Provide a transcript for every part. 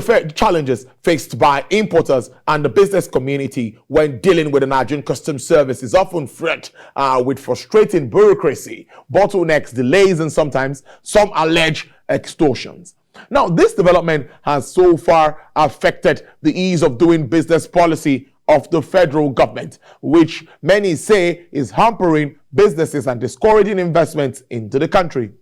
the challenges faced by importers and the business community when dealing with the Nigerian Customs Service is often fraught with frustrating bureaucracy, bottlenecks, delays, and sometimes some alleged extortions. Now, this development has so far affected the ease of doing business policy of the federal government, which many say is hampering businesses and discouraging investments into the country.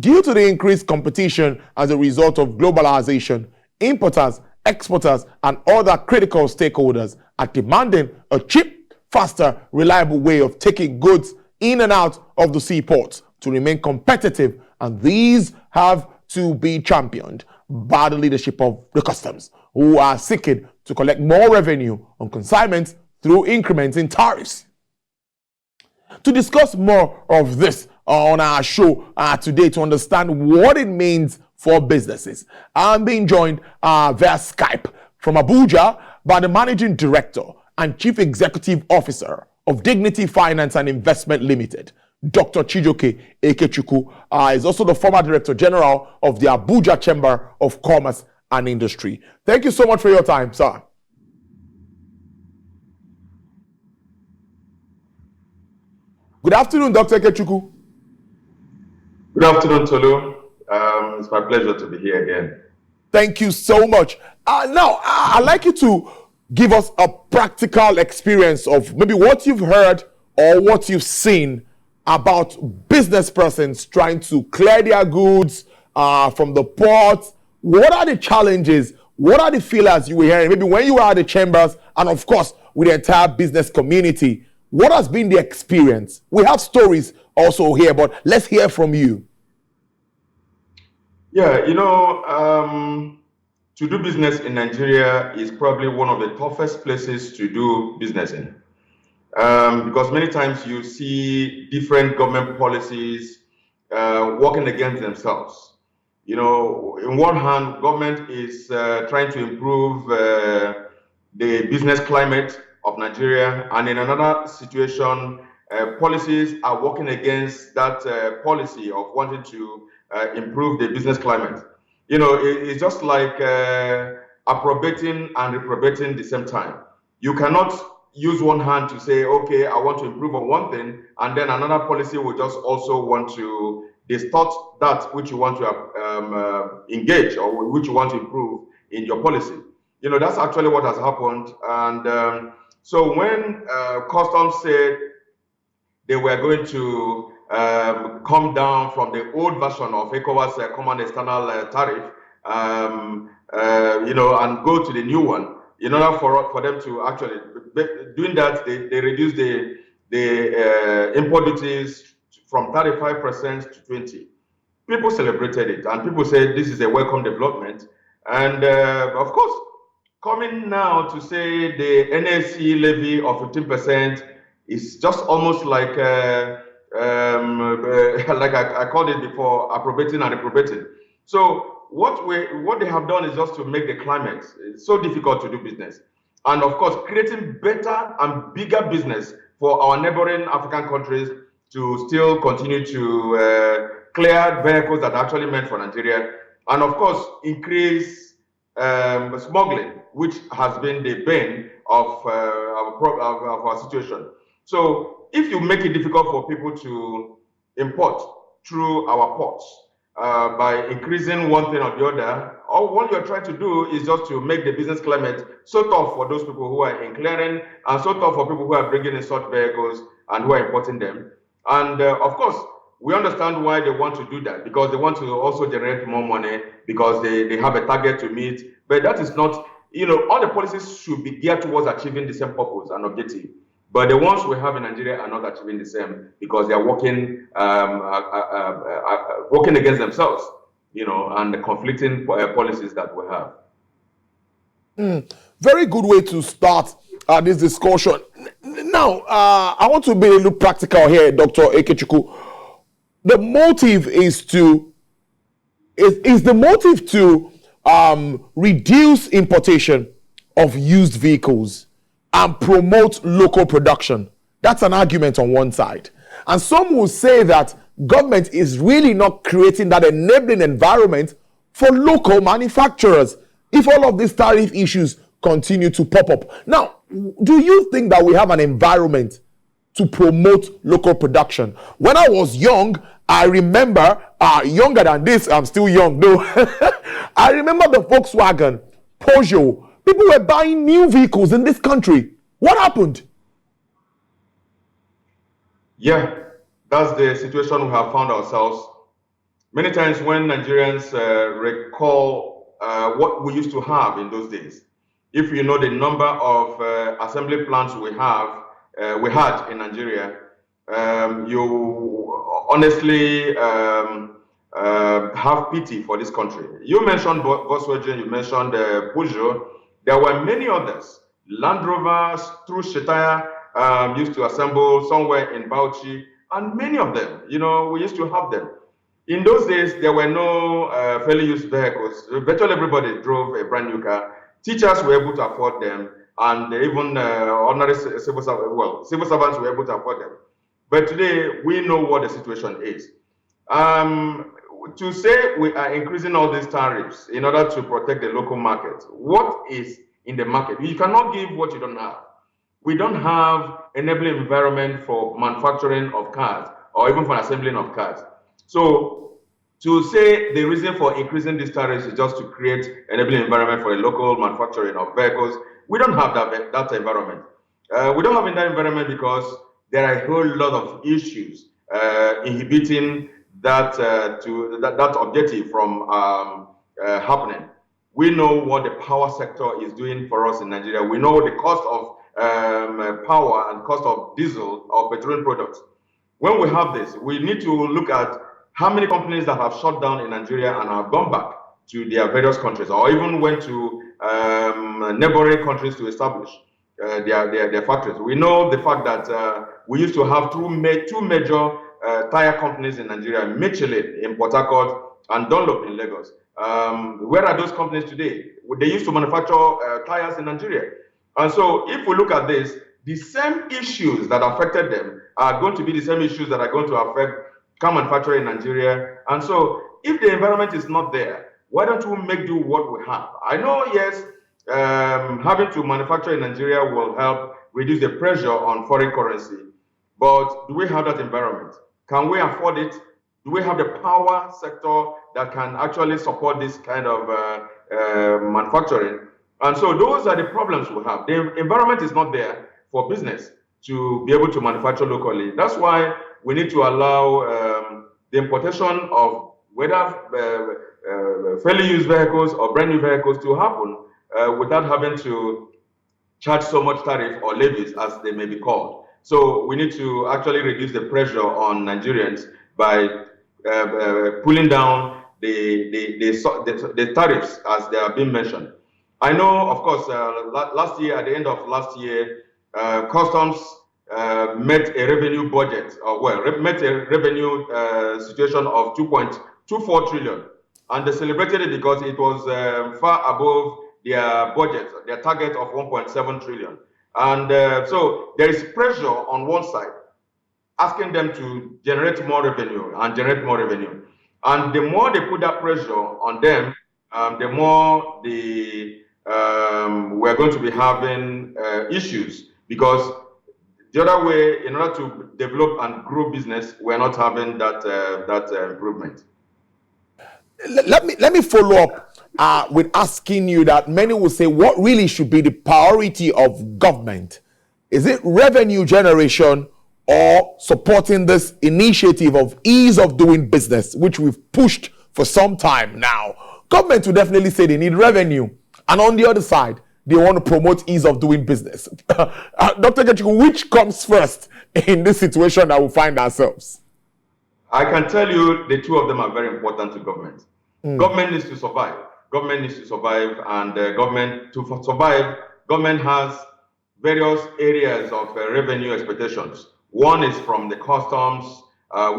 Due to the increased competition as a result of globalization, importers, exporters, and other critical stakeholders are demanding a cheap, faster, reliable way of taking goods in and out of the seaports to remain competitive, and these have to be championed by the leadership of the customs, who are seeking to collect more revenue on consignments through increments in tariffs. To discuss more of this on our show today, to understand what it means for businesses, I'm being joined via Skype from Abuja by the Managing Director and Chief Executive Officer of Dignity Finance and Investment Limited, Dr. Chijioke Ikechukwu, is also the former Director General of the Abuja Chamber of Commerce and Industry. Thank you so much for your time, sir. Good afternoon, Dr. Ikechukwu. Good afternoon, Tolu. It's my pleasure to be here again. Thank you so much. Now, I'd like you to give us a practical experience of maybe what you've heard or what you've seen about business persons trying to clear their goods from the ports. What are the challenges? What are the feelers you were hearing? Maybe when you were at the chambers and, of course, with the entire business community. What has been the experience? We have stories also here, but let's hear from you. Yeah, to do business in Nigeria is probably one of the toughest places to do business in. Because many times you see different government policies working against themselves. In one hand, government is trying to improve the business climate of Nigeria, and in another situation, policies are working against that policy of wanting to improve the business climate. It's just like approbating and reprobating at the same time. You cannot use one hand to say, okay, I want to improve on one thing, and then another policy will just also want to distort that which you want to engage or which you want to improve in your policy. That's actually what has happened. And so when customs said they were going to come down from the old version of ECOWAS common external tariff, and go to the new one, in order for them to actually doing that, they reduced the import duties from 35% to 20%. People celebrated it, and people said this is a welcome development. And of course, coming now to say the NSC levy of 15% is just almost like I called it before, approbating and reprobating. So what they have done is just to make the climate so difficult to do business, and of course creating better and bigger business for our neighboring African countries to still continue to clear vehicles that are actually meant for Nigeria, and of course increase smuggling, which has been the bane of our situation. So if you make it difficult for people to import through our ports by increasing one thing or the other, all what you're trying to do is just to make the business climate so tough for those people who are in clearing and so tough for people who are bringing in such vehicles and who are importing them. And of course, we understand why they want to do that, because they want to also generate more money, because they have a target to meet. But that is not, all the policies should be geared towards achieving the same purpose and objective. But the ones we have in Nigeria are not achieving the same, because they are working against themselves, and the conflicting policies that we have. Very good way to start this discussion. Now, I want to be a little practical here, Dr. Ikechukwu. The motive is the motive to reduce importation of used vehicles and promote local production. That's an argument on one side. And some will say that government is really not creating that enabling environment for local manufacturers. if all of these tariff issues continue to pop up. Now, do you think that we have an environment to promote local production? When I was young, I remember, younger than this, I'm still young though. I remember the Volkswagen, Peugeot. People were buying new vehicles in this country. What happened? Yeah, that's the situation we have found ourselves. Many times when Nigerians recall what we used to have in those days, if you know the number of assembly plants we had in Nigeria, you honestly have pity for this country. You mentioned Volkswagen, you mentioned Peugeot. There were many others. Land Rovers, through Shetaya, used to assemble somewhere in Bauchi, and many of them, we used to have them. In those days, there were no fairly used vehicles. Virtually everybody drove a brand new car. Teachers were able to afford them, and even ordinary civil servants were able to afford them. But today, we know what the situation is. To say we are increasing all these tariffs in order to protect the local market, what is in the market? You cannot give what you don't have. We don't have enabling environment for manufacturing of cars or even for assembling of cars. So to say the reason for increasing these tariffs is just to create enabling environment for a local manufacturing of vehicles, we don't have that environment. We don't have that environment because there are a whole lot of issues inhibiting that objective from happening. We know what the power sector is doing for us in Nigeria. We know the cost of power and cost of diesel or petroleum products. When we have this, we need to look at how many companies that have shut down in Nigeria and have gone back to their various countries, or even went to neighboring countries to establish their factories. We know the fact that we used to have two major tire companies in Nigeria, Michelin in Port Harcourt and Dunlop in Lagos. Where are those companies today? They used to manufacture tires in Nigeria. And so if we look at this, the same issues that affected them are going to be the same issues that are going to affect car manufacturing in Nigeria. And so if the environment is not there, why don't we make do what we have? I know, yes, having to manufacture in Nigeria will help reduce the pressure on foreign currency. But do we have that environment? Can we afford it? Do we have the power sector that can actually support this kind of manufacturing? And so those are the problems we have. The environment is not there for business to be able to manufacture locally. That's why we need to allow the importation of whether fairly used vehicles or brand new vehicles to happen without having to charge so much tariff or levies, as they may be called. So we need to actually reduce the pressure on Nigerians by pulling down the tariffs as they have been mentioned. I know, of course, last year, at the end of last year, customs met a revenue budget, met a revenue situation of 2.24 trillion. And they celebrated it because it was far above their budget, their target of 1.7 trillion. And so there is pressure on one side, asking them to generate more revenue and generate more revenue. And the more they put that pressure on them, the more we're going to be having issues, because the other way, in order to develop and grow business, we're not having that improvement. Let me follow up with asking you that many will say, what really should be the priority of government? Is it revenue generation or supporting this initiative of ease of doing business, which we've pushed for some time now? Government will definitely say they need revenue. And on the other side, they want to promote ease of doing business. Dr. Kechiku, which comes first in this situation that we find ourselves? I can tell you the two of them are very important to government. Government needs to survive. Government needs to survive, and to survive, government has various areas of revenue expectations. One is from the customs,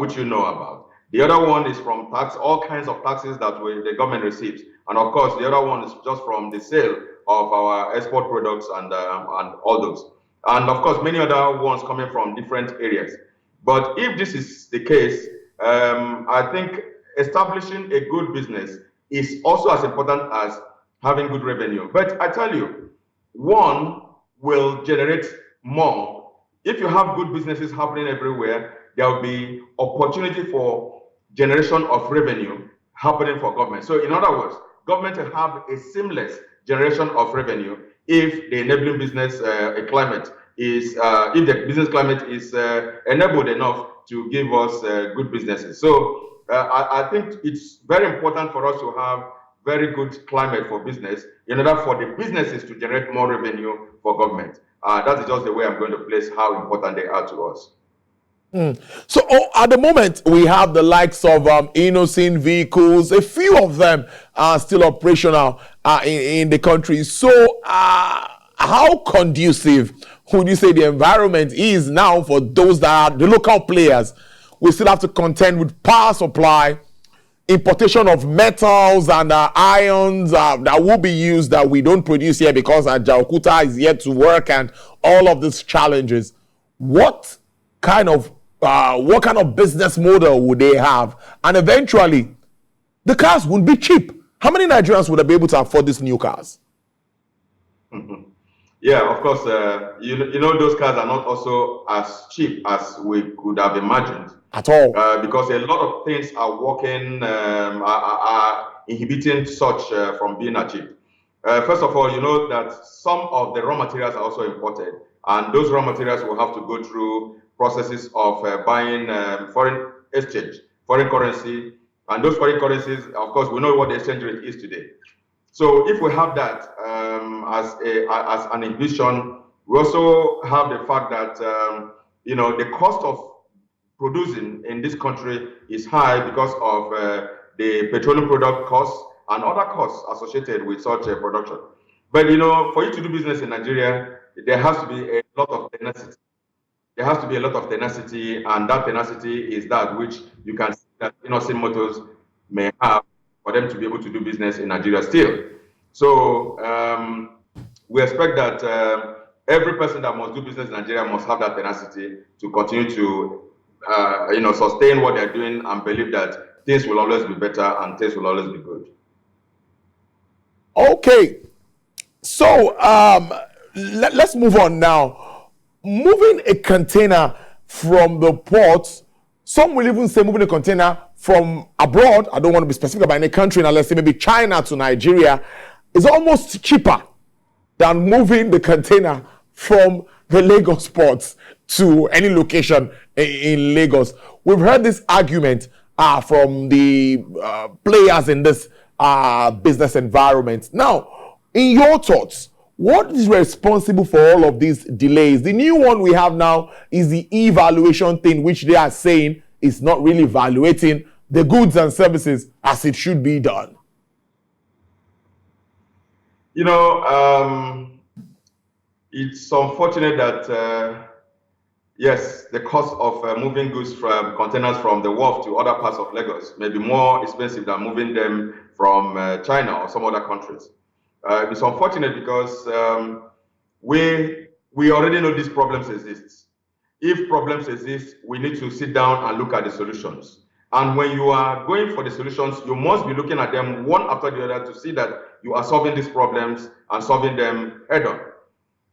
which you know about. The other one is from tax, all kinds of taxes that the government receives. And of course, the other one is just from the sale of our export products and all those. And of course, many other ones coming from different areas. But if this is the case, I think establishing a good business is also as important as having good revenue. But I tell you, one will generate more. If you have good businesses happening everywhere, there will be opportunity for generation of revenue happening for government. So in other words, government will have a seamless generation of revenue if the enabling business climate is, if the business climate is enabled enough to give us good businesses. So I think it's very important for us to have very good climate for business in order for the businesses to generate more revenue for government. That is just the way I'm going to place how important they are to us. So at the moment, we have the likes of innocent vehicles. A few of them are still operational in the country. So how conducive would you say the environment is now for those that are the local players? We still have to contend with power supply, importation of metals and ions that will be used that we don't produce here because Jakarta is yet to work, and all of these challenges. What kind of business model would they have? And eventually, the cars would be cheap. How many Nigerians would be able to afford these new cars? Yeah, of course. You know, those cars are not also as cheap as we could have imagined. At all. Because a lot of things are working, are inhibiting such from being achieved. First of all, you know that some of the raw materials are also imported, and those raw materials will have to go through processes of buying foreign exchange, foreign currency, and those foreign currencies, of course, we know what the exchange rate is today. So if we have that as an inhibition, we also have the fact that you know, the cost of producing in this country is high because of the petroleum product costs and other costs associated with such a production. But you know, for you to do business in Nigeria, there has to be a lot of tenacity. There has to be a lot of tenacity, and that tenacity is that which you can see that Innocent Motors may have for them to be able to do business in Nigeria still. So we expect that every person that must do business in Nigeria must have that tenacity to continue to you know, sustain what they're doing and believe that things will always be better and things will always be good. Okay, so let's move on now. Moving a container from the port, some will even say moving a container from abroad, I don't want to be specific about any country, now let's say maybe China to Nigeria, is almost cheaper than moving the container from the Lagos ports to any location in Lagos. We've heard this argument from the players in this business environment. Now, in your thoughts, what is responsible for all of these delays? The new one we have now is the evaluation thing, which they are saying is not really evaluating the goods and services as it should be done. You know, it's unfortunate that, yes, the cost of moving goods from containers from the wharf to other parts of Lagos may be more expensive than moving them from China or some other countries. It's unfortunate because we already know these problems exist. If problems exist, we need to sit down and look at the solutions. And when you are going for the solutions, you must be looking at them one after the other to see that you are solving these problems and solving them head on.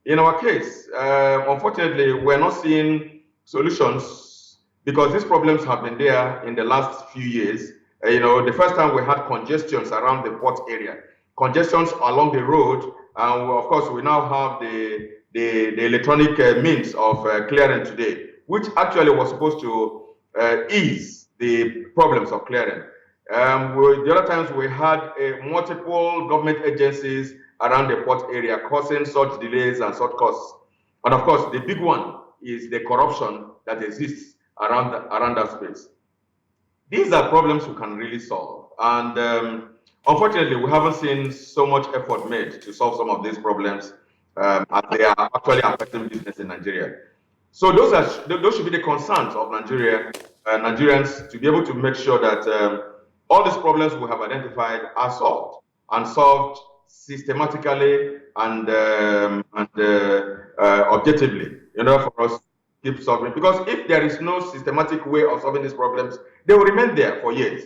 In our case, unfortunately, we're not seeing solutions because these problems have been there in the last few years. You know, the first time we had congestions around the port area, congestions along the road, and of course, we now have the electronic means of clearing today, which actually was supposed to ease the problems of clearing. The other times we had multiple government agencies around the port area causing such delays and such costs. And of course, the big one is the corruption that exists around that space. These are problems we can really solve. And unfortunately, we haven't seen so much effort made to solve some of these problems as they are actually affecting business in Nigeria. So those should be the concerns of Nigerians to be able to make sure that all these problems we have identified are solved and solved systematically and objectively in order for us to keep solving. Because if there is no systematic way of solving these problems, they will remain there for years.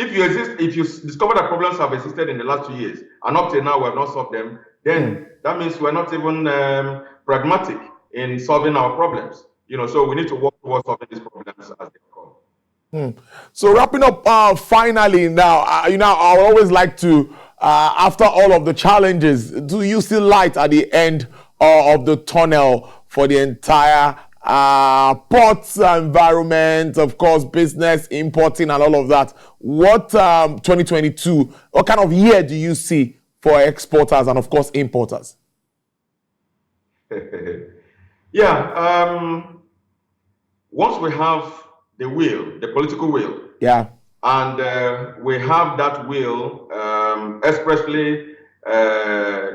if you discover that problems have existed in the last 2 years and up till now we have not solved them, then that means we're not even pragmatic in solving our problems. So we need to work towards solving these problems as they come. So wrapping up finally now, I always like to, after all of the challenges, do you see light at the end of the tunnel for the entire ports environment, of course, business, importing and all of that? What 2022, what kind of year do you see for exporters and of course importers? Once we have the will, the political will, and we have that will expressly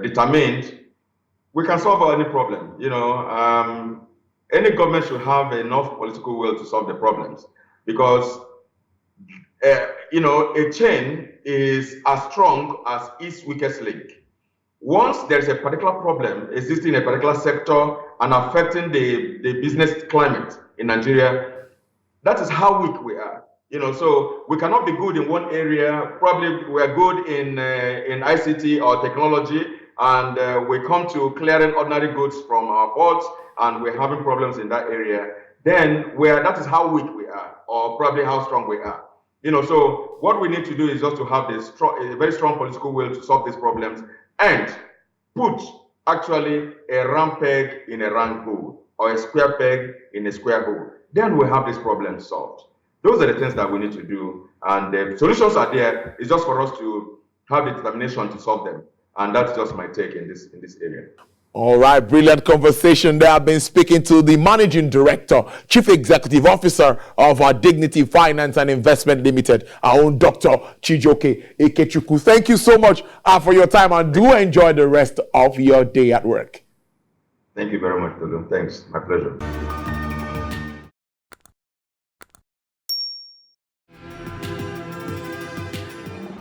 determined, we can solve any problem. Any government should have enough political will to solve the problems, because a chain is as strong as its weakest link. Once there's a particular problem existing in a particular sector and affecting the business climate in Nigeria, that is how weak we are. So we cannot be good in one area. Probably we are good in ICT or technology, and we come to clearing ordinary goods from our ports, and we're having problems in that area. Then that is how weak we are, or probably how strong we are. So what we need to do is just to have a very strong political will to solve these problems and put actually a round peg in a round hole, or a square peg in a square hole. Then we have this problem solved. Those are the things that we need to do, and the solutions are there. It's just for us to have the determination to solve them, and that's just my take in this area. All right, brilliant conversation there. I've been speaking to the Managing Director, Chief Executive Officer of our Dignity Finance and Investment Limited, our own Dr. Chijioke Ikechukwu. Thank you so much for your time, and do enjoy the rest of your day at work. Thank you very much, Tolu. Thanks. My pleasure.